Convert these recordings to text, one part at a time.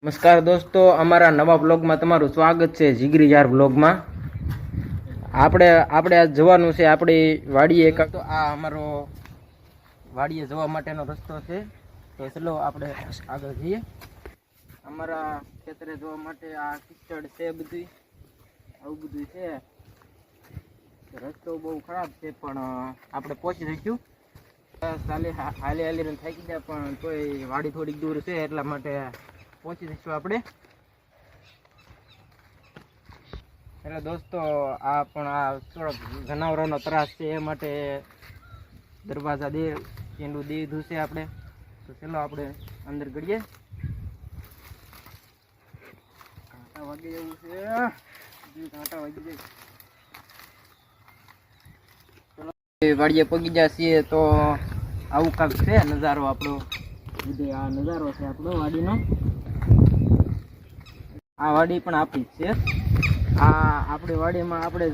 નમસ્કાર દોસ્તો, અમારા નવા બ્લોગમાં તમારું સ્વાગત છે. જીગરી યાર બ્લોગમાં આપણે આજ જવાનું છે આપણી વાડીએ. તો આ અમારો વાડીએ જવા માટેનો રસ્તો છે, તો ચલો આપણે આગળ જઈએ. અમારા ખેતરે જવા માટે આ કિચડ છે, બધું આવું બધું છે. રસ્તો બહુ ખરાબ છે, પણ આપણે પહોંચી જઈશું. હાલી હાલીને થાકી ગયા, પણ તોય વાડી થોડીક દૂર છે, એટલા માટે પહોંચી જઈશું આપણે. એટલે દોસ્તો, આ થોડોક જનાવરોનો ત્રાસ છે, એ માટે દરવાજા ચીંડું દે દીધું છે આપણે. તો ચલો આપણે અંદર ગળીએ. કાંટા વાગે એવું છે, કાંટા વાગી જાય. ચલો વાડીએ પગી ગયા છીએ, તો આવું કાંક છે નજારો આપણો. આ નજારો છે આપણો વાડીનો. આ વાડી પણ આપણી જ છે. આ આપણી વાડીમાં આપણે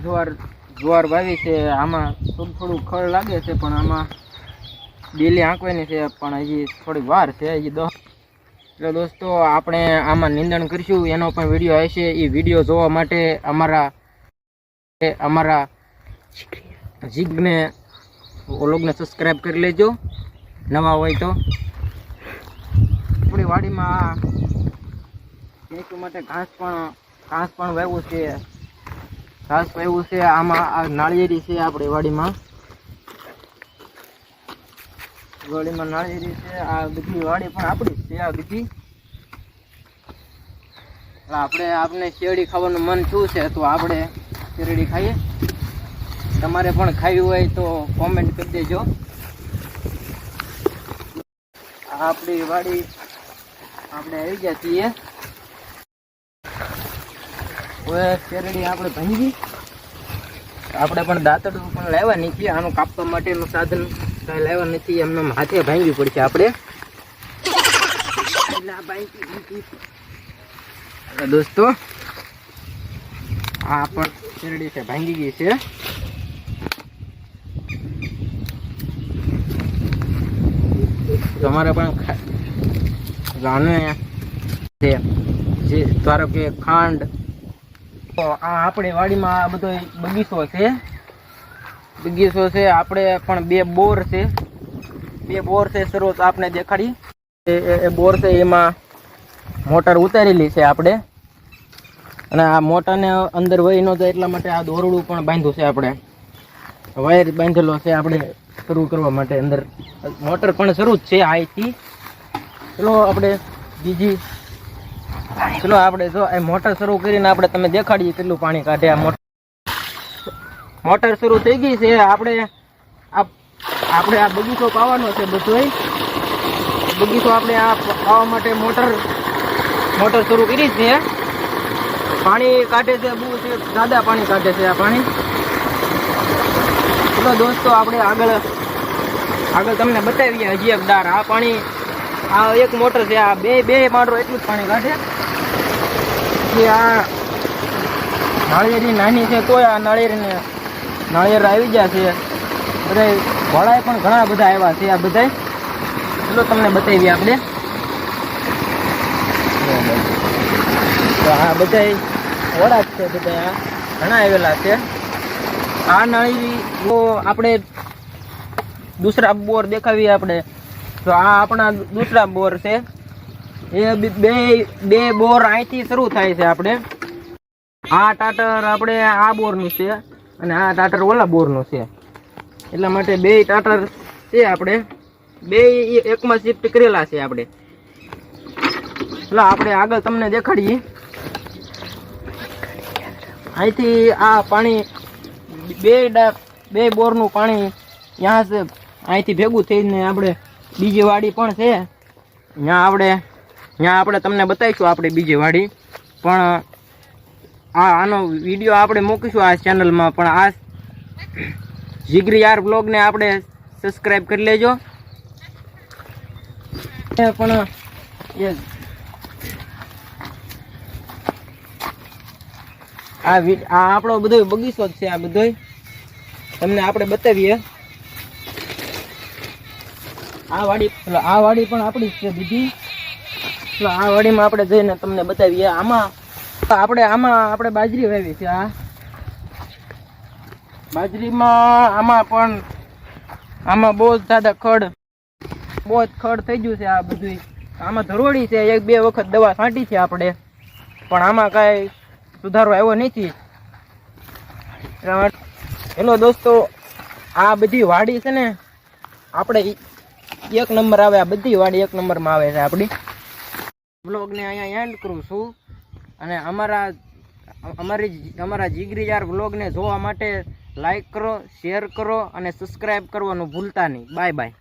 જુવાર વાવી છે. આમાં થોડું ખળ લાગે છે, પણ આમાં ડેલી આંકવાની છે, પણ હજી થોડીક વાર છે, હજી 10. એટલે દોસ્તો, આપણે આમાં નિંદણ કરીશું, એનો પણ વિડીયો આવશે. એ વિડીયો જોવા માટે અમારા જીગને વ્લોગને સબસ્ક્રાઈબ કરી લેજો, નવા હોય તો. આપણી વાડીમાં ભેંસો માટે ઘાસ પણ વાવ્યું છે. આમાં આ નાળિયેરી છે. આપણી વાડીમાં નાળિયેરી છે. આ બધી વાડી પણ આપણી જ છે. આ બધી આપણે શેરડી ખાવાનું મન શું છે, તો આપણે શેરડી ખાઈએ. તમારે પણ ખાવી હોય તો કોમેન્ટ કરી દેજો. આપણી વાડી આપણે આવી ગયા છીએ. હવે શેરડી આપણે ભાંગી. આપણે પણ દાંતડું પણ લાવ્યા નથી. આનું કાપવા માટેનું સાધન કાંઈ લાવ્યા નથી. એમને હાથે ભાંગવી પડશે આપણે. દોસ્તો, આ પણ શેરડી છે, ભાંગી ગઈ છે. તમારે પણ જે ધારો કે ખાંડ. તો આ આપણી વાડીમાં આ બધો બગીચો છે. આપણે પણ બે બોર છે. શરૂઆત આપણે દેખાડી. એ બોર છે, એમાં મોટર ઉતારેલી છે આપણે. અને આ મોટરને અંદર વહી ન જાય એટલા માટે આ દોરડું પણ બાંધ્યું છે. આપણે વાયર બાંધેલો છે આપણે શરૂ કરવા માટે. અંદર મોટર પણ શરૂ જ છે અહીંથી. ચલો આપણે આપણે જો આ મોટર શરૂ કરીને આપણે તમે દેખાડીએ કેટલું પાણી કાઢે. આ મોટર શરૂ થઈ ગઈ છે. આપણે આ બગીચો પાવાનો છે. બધો બગીચો આપણે આ પાવા માટે મોટર શરૂ કરી છે. પાણી કાઢે છે, બહુ છે, દાદા પાણી કાઢે છે આ પાણી. ચલો દોસ્તો, આપણે આગળ તમને બતાવીએ હજી એક દાર. આ પાણી, આ એક મોટર છે, આ બે માંડરો એટલું જ પાણી કાઢે. આ નાળિયેરી નાની છે, તોય આ નાળિયેર આવી ગયા છે. બધા વડાય પણ ઘણા બધા આવ્યા છે. આ બધા ચલો તમને બતાવીએ આપણે. તો આ બધા વડા જ છે, બધા આ ઘણા આવેલા છે. આ નાળિયેરી તો આપણે દૂસરા બોર દેખાવીએ આપણે. તો આ આપણા દૂસરા બોર છે. એ બે બોર અહીંથી શરૂ થાય છે. આપણે આ ટાટર આપણે આ બોરનું છે, અને આ ટાટર ઓલા બોરનું છે. એટલા માટે બે ટાટર છે. આપણે બે એકમાં શિફ્ટ કરેલા છે આપણે. એટલે આપણે આગળ તમને દેખાડીએ. અહીંથી આ પાણી બે બોરનું પાણી ત્યાં છે. અહીંથી ભેગું થઈને આપણે બીજી વાડી પણ છે. ત્યાં આપણે તમને બતાવીશું આપણે બીજી વાડી પણ. આનો વિડીયો આપણે મૂકીશું આ ચેનલમાં. પણ આ જીગરી યાર બ્લોગને આપણે સબસ્ક્રાઈબ કરી લેજો. પણ આ આપણો બધો બગીચો જ છે. આ બધો તમને આપણે બતાવીએ. આ વાડી પણ આપણી જ છે બીજી. તો આ વાડીમાં આપણે જઈને તમને બતાવીએ. આમાં આપણે બાજરી વાવી છે. આ બાજરીમાં આમાં બહુ જ જાડા ખડ થઈ ગયું છે. આ બધું આમાં ધરોડી છે. 1-2 વખત દવા છાંટી છે આપણે, પણ આમાં કાંઈ સુધારો આવ્યો નથી. હેલો દોસ્તો, આ બધી વાડી છે ને આપણે 1 નંબર આવે. આ બધી વાડી 1 નંબરમાં આવે છે આપણી. વ્લોગને અહીંયા એન્ડ કરું છું. અને અમારા જીગરી યાર વ્લોગને જોવા માટે લાઈક કરો, શેર કરો અને સબસ્ક્રાઈબ કરવાનું ભૂલતા નહીં. Bye bye.